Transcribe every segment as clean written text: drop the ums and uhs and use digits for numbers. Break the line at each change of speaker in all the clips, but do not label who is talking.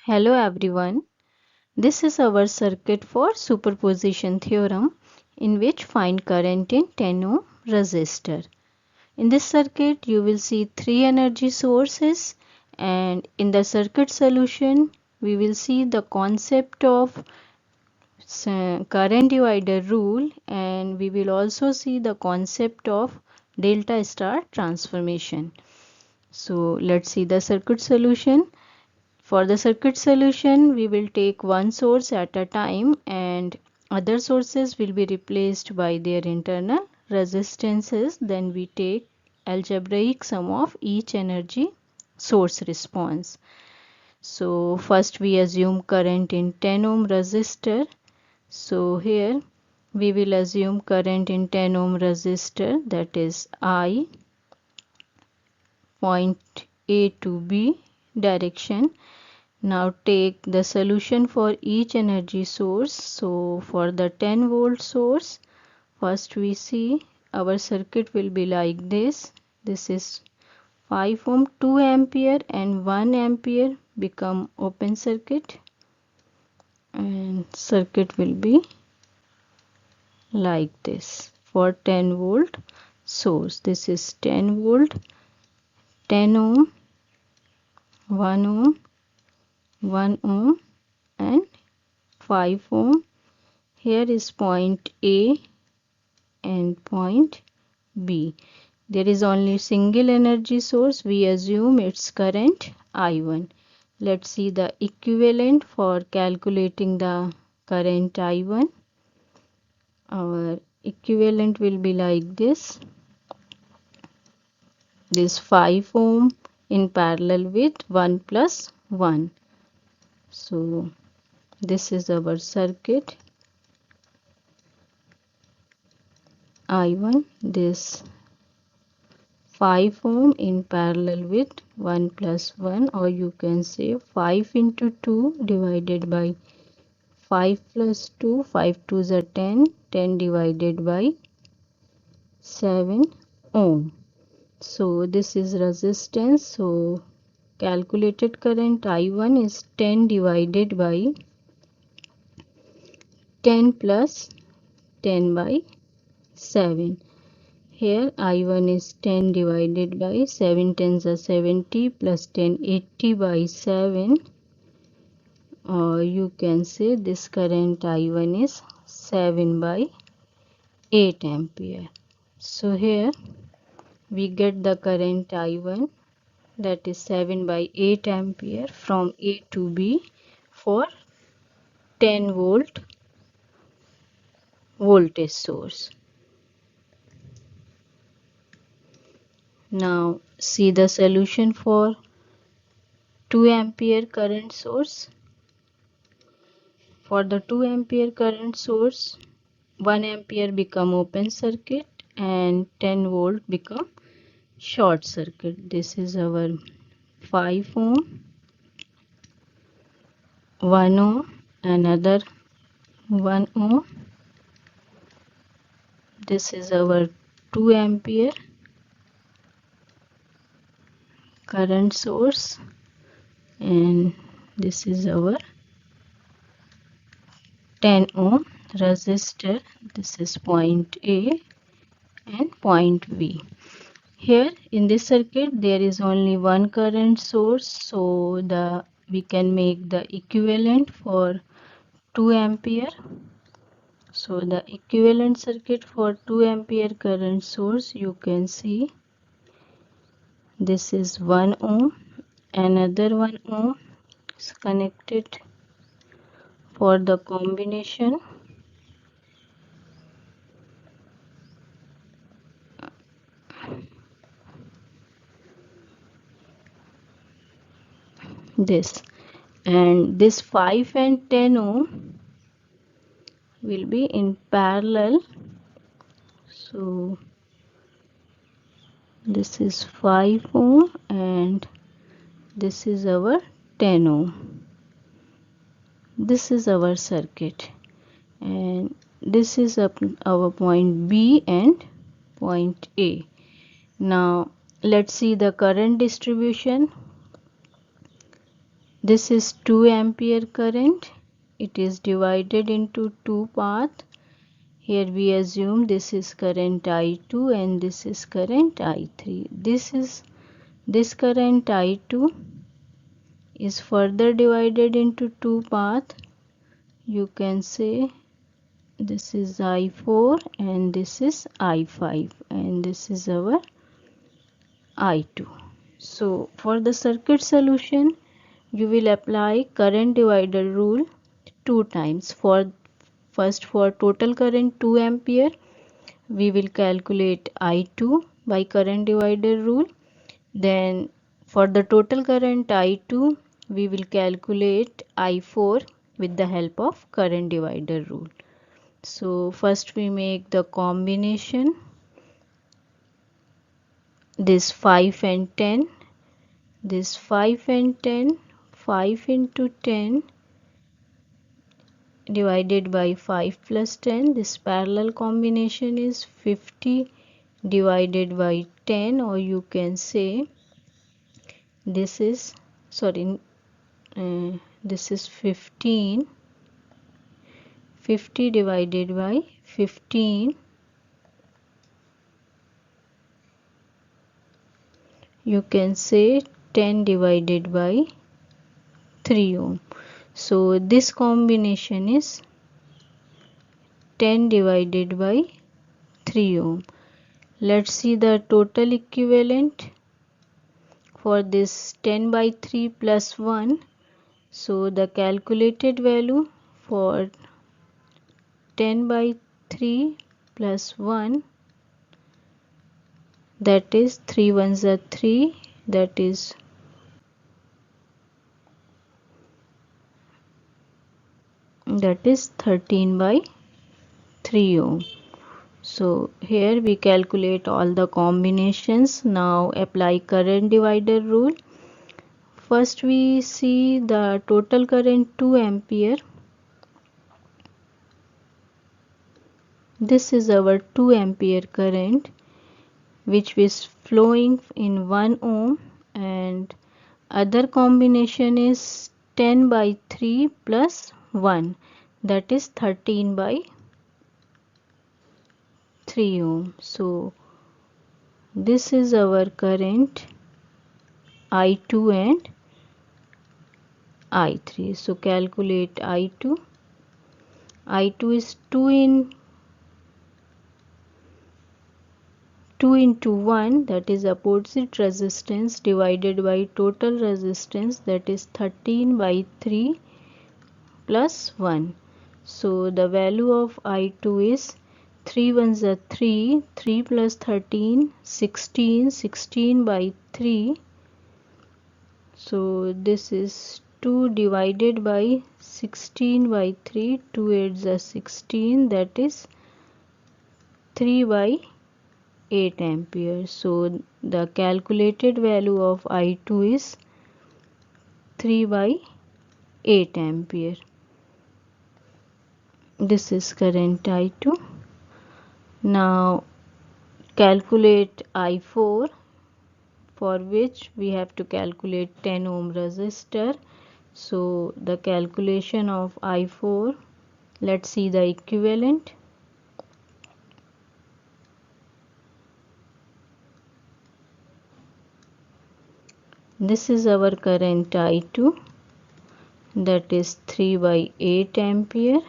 Hello everyone. This is our circuit for superposition theorem in which find current in 10 ohm resistor. In this circuit you will see three energy sources, and in the circuit solution we will see the concept of current divider rule, and we will also see the concept of delta star transformation. So let's see the circuit solution. For the circuit solution, we will take one source at a time and other sources will be replaced by their internal resistances. Then we take algebraic sum of each energy source response. So first we assume current in 10 ohm resistor. So here we will assume current in 10 ohm resistor, that is I, point A to B direction. Now take the solution for each energy source. So for the 10 volt source, first we see our circuit will be like this. This is 5 ohm, 2 ampere and 1 ampere become open circuit, and circuit will be like this. For 10 volt source, this is 10 volt, 10 ohm, 1 ohm, 1 ohm and 5 ohm. Here is point A and point B. There is only single energy source. We assume its current I1. Let's see the equivalent for calculating the current I1. Our equivalent will be like this. This 5 ohm in parallel with 1 plus 1. So this is our circuit I1. This 5 ohm in parallel with 1 plus 1, or you can say 5 into 2 divided by 5 plus 2, 5 2s are 10, 10 divided by 7 ohm. So this is resistance. So calculated current I1 is 10 divided by 10 plus 10 by 7. Here I1 is 10 divided by 7 tens are 70 plus 10 80 by 7, or you can say this current I1 is 7 by 8 ampere. So here we get the current I1, that is 7 by 8 ampere from A to B for 10 volt voltage source. Now see the solution for 2 ampere current source. For the 2 ampere current source, 1 ampere become open circuit and 10 volt become short circuit. This is our 5 ohm, 1 ohm, another 1 ohm. This is our 2 ampere current source, and this is our 10 ohm resistor. This is point A and point B. Here in this circuit there is only one current source, so we can make the equivalent for 2 ampere. So the equivalent circuit for 2 ampere current source, you can see this is 1 ohm, another 1 ohm is connected for the combination. This, and this 5 and 10 ohm will be in parallel. So this is 5 ohm and this is our 10 ohm. This is our circuit, and this is our point B and point A. Now let's see the current distribution. This is 2 ampere current. It is divided into two paths. Here we assume this is current I2 and this is current I3. This current I2 is further divided into two paths. You can say this is I4 and this is I5 and this is our I2. So for the circuit solution, you will apply current divider rule two times. First for total current 2 ampere, we will calculate I2 by current divider rule. Then for the total current I2, we will calculate I4 with the help of current divider rule. So first we make the combination, this 5 and 10, this 5 and 10, 5 into 10 divided by 5 plus 10. This parallel combination is 50 divided by 10, or you can say this is this is 15. 50 divided by 15, you can say 10 divided by 3 ohm. So this combination is 10 divided by 3 ohm. Let's see the total equivalent for this 10 by 3 plus 1. So the calculated value for 10 by 3 plus 1, that is 3 ones are 3, that is 13 by 3 ohm. So here we calculate all the combinations. Now apply current divider rule. First we see the total current 2 ampere. This is our 2 ampere current which is flowing in 1 ohm, and other combination is 10 by 3 plus 1, that is 13 by 3 ohm. So this is our current I2 and I3. So calculate I2. I2 is 2 into 1, that is opposite resistance, divided by total resistance, that is 13 by 3 plus 1. So the value of I2 is 3 ones are 3, 3 plus 13, 16, 16 by 3. So this is 2 divided by 16 by 3, 2 8s are 16, that is 3 by 8 ampere. So the calculated value of I2 is 3 by 8 ampere. This is current I2. Now calculate I4, for which we have to calculate 10 ohm resistor. So the calculation of I4, let's see the equivalent. This is our current I2, that is 3 by 8 ampere,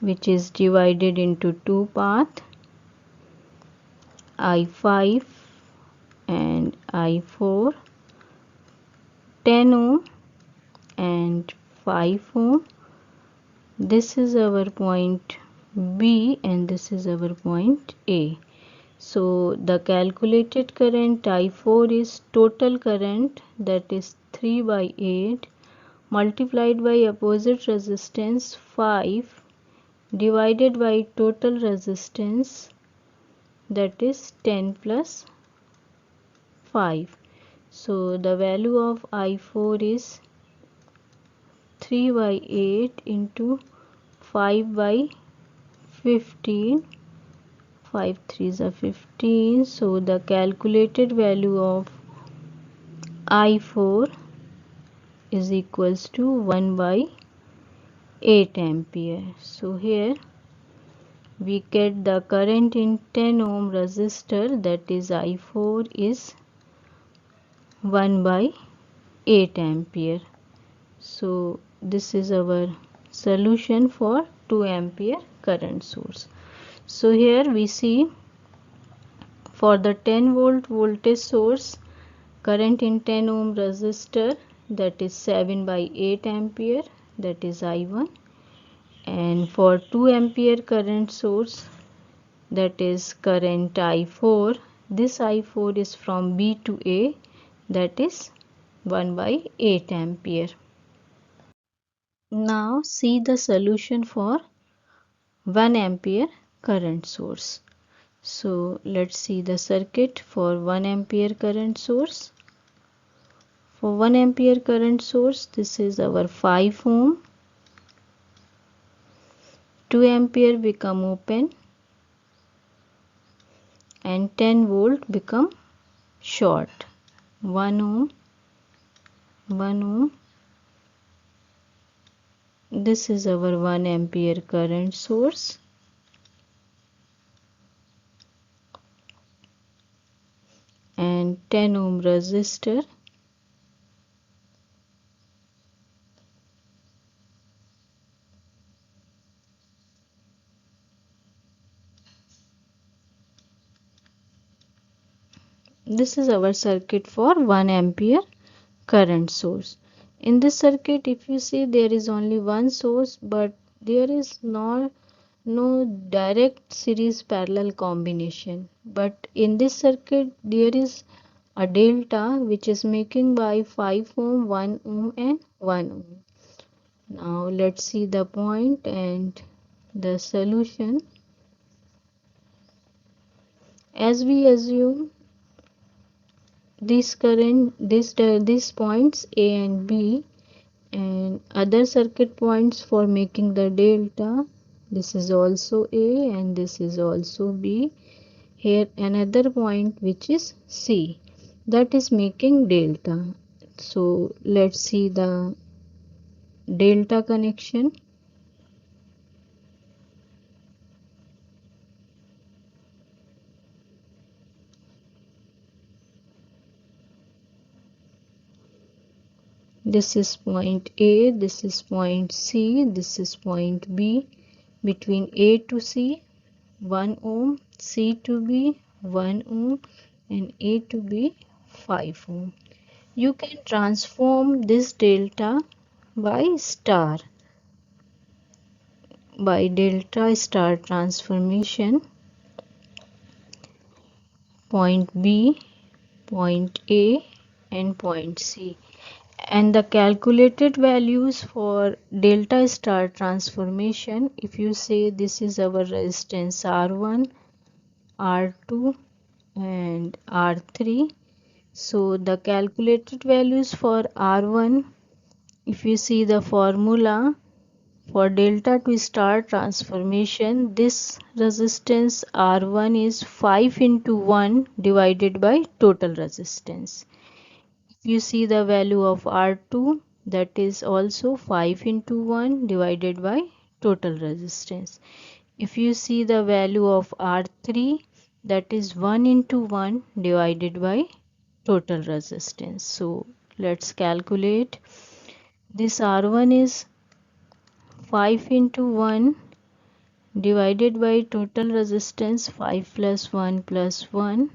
which is divided into two paths, I5 and I4, 10 ohm and 5 ohm. This is our point B and this is our point A. So the calculated current I4 is total current, that is 3 by 8 multiplied by opposite resistance 5 divided by total resistance, that is 10 plus 5. So the value of I4 is 3 by 8 into 5 by 15. 5 3s are 15. So the calculated value of I4 is equals to 1 by 8 ampere. So here we get the current in 10 ohm resistor, that is I4, is 1 by 8 ampere. So this is our solution for 2 ampere current source. So here we see for the 10 volt voltage source, current in 10 ohm resistor, that is 7 by 8 ampere, that is I1. And for 2 ampere current source, that is current I4, this I4 is from B to A, that is 1 by 8 ampere. Now see the solution for 1 ampere current source. So let's see the circuit for 1 ampere current source. For 1 ampere current source, this is our 5 ohm. 2 ampere become open and 10 volt become short. 1 ohm, 1 ohm. This is our 1 ampere current source. And 10 ohm resistor. This is our circuit for 1 ampere current source. In this circuit, if you see, there is only one source, but there is no direct series parallel combination. But in this circuit, there is a delta which is making by 5 ohm, 1 ohm and 1 ohm. Now let's see the point and the solution. As we assume these points A and B and other circuit points for making the delta, this is also A and this is also B. Here another point which is C, that is making delta. So let's see the delta connection. This is point A, this is point C, this is point B. Between A to C, 1 ohm, C to B, 1 ohm, and A to B, 5 ohm. You can transform this delta by star. By delta star transformation, point B, point A, and point C. And the calculated values for delta star transformation, if you say this is our resistance R1, R2 and R3. So the calculated values for R1, if you see the formula for delta to star transformation, this resistance R1 is 5 into 1 divided by total resistance. If you see the value of R2, that is also 5 into 1 divided by total resistance. If you see the value of R3, that is 1 into 1 divided by total resistance. So let's calculate. This R1 is 5 into 1 divided by total resistance, 5 plus 1,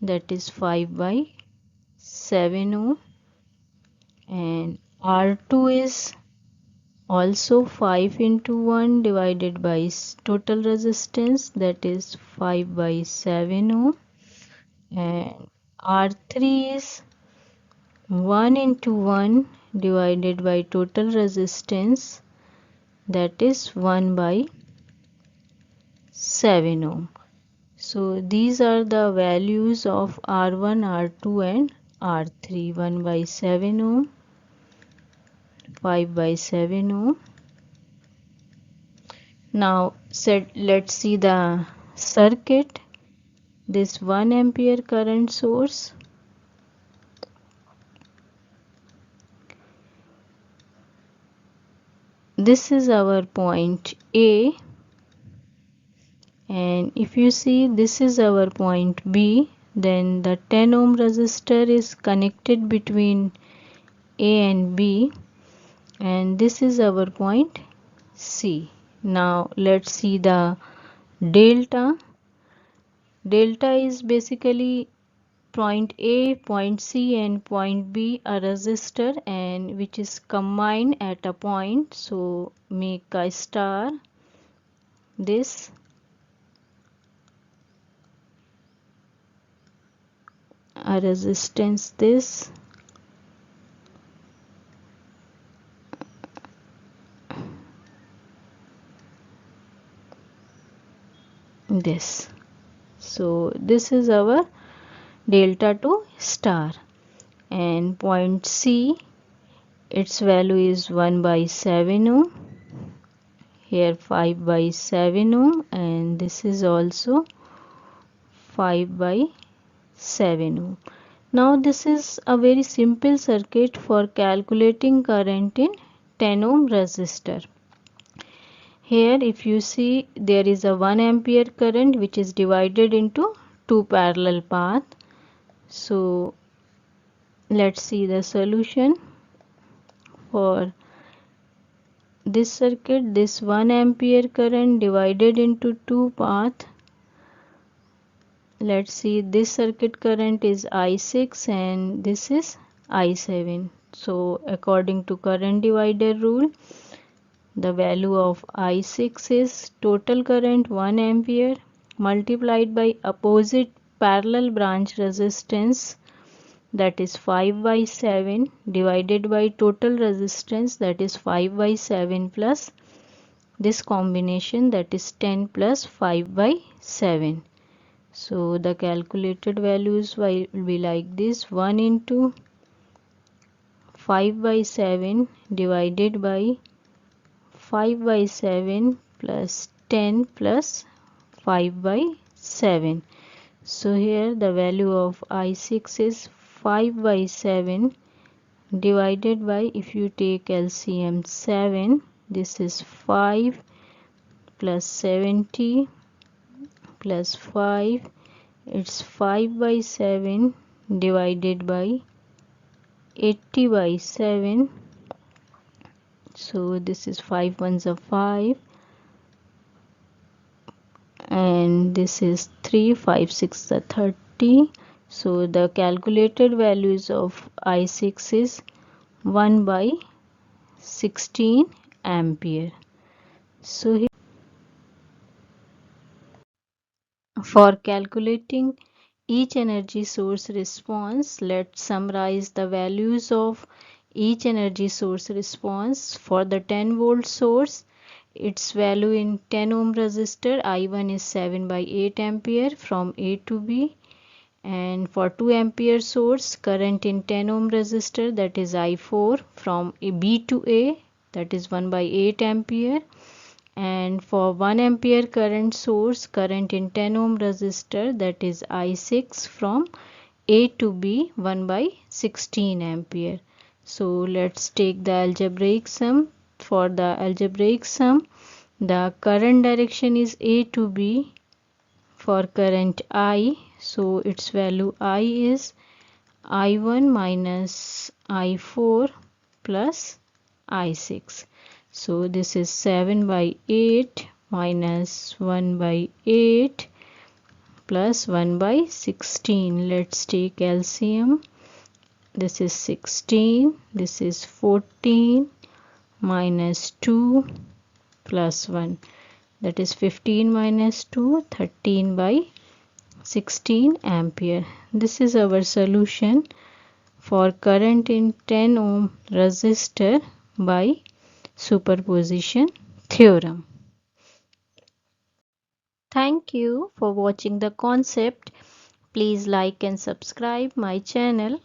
that is 5 by 7 ohm. And R2 is also 5 into 1 divided by total resistance, that is 5 by 7 ohm. And R3 is 1 into 1 divided by total resistance, that is 1 by 7 ohm. So these are the values of R1, R2 and R3. 1 by 7 ohm, 5 by 7 ohm. Now let's see the circuit. This 1 ampere current source, this is our point A, and if you see this is our point B, then the 10 ohm resistor is connected between A and B, and this is our point C. Now let's see the delta. Delta is basically point A, point C and point B a resistor and which is combined at a point, so make a star, this, a resistance, this. So this is our delta to star, and point C, its value is 1 by 7 ohm, here 5 by 7 ohm, and this is also 5 by 7 ohm. Now this is a very simple circuit for calculating current in 10 ohm resistor. Here if you see there is a 1 ampere current which is divided into two parallel paths. So let's see the solution for this circuit. This 1 ampere current divided into two paths. Let's see, this circuit current is I6 and this is I7. So according to current divider rule, the value of I6 is total current 1 ampere multiplied by opposite parallel branch resistance, that is 5 by 7, divided by total resistance, that is 5 by 7 plus this combination, that is 10 plus 5 by 7. So the calculated values will be like this: 1 into 5 by 7 divided by 5 by 7 plus 10 plus 5 by 7. So here the value of I6 is 5 by 7 divided by, if you take LCM 7, this is 5 plus 70 plus 5, it's 5 by 7 divided by 80 by 7. So this is 5 ones are 5 and this is 3, 5 6 are 30. So the calculated values of I6 is 1 by 16 ampere. So here for calculating each energy source response, let's summarize the values of each energy source response. For the 10 volt source, its value in 10 ohm resistor I1 is 7 by 8 ampere from A to B, and for 2 ampere source current in 10 ohm resistor, that is I4 from B to A, that is 1 by 8 ampere, and for 1 ampere current source current in 10 ohm resistor, that is I6 from A to B, 1 by 16 ampere. So let's take the algebraic sum. For the algebraic sum, the current direction is A to B for current I, so its value I is I1 minus I4 plus I6. So this is 7 by 8 minus 1 by 8 plus 1 by 16. Let's take LCM. This is 16, this is 14 minus 2 plus 1, that is 15 minus 2, 13 by 16 ampere. This is our solution for current in 10 ohm resistor by superposition theorem. Thank you for watching the concept. Please like and subscribe my channel.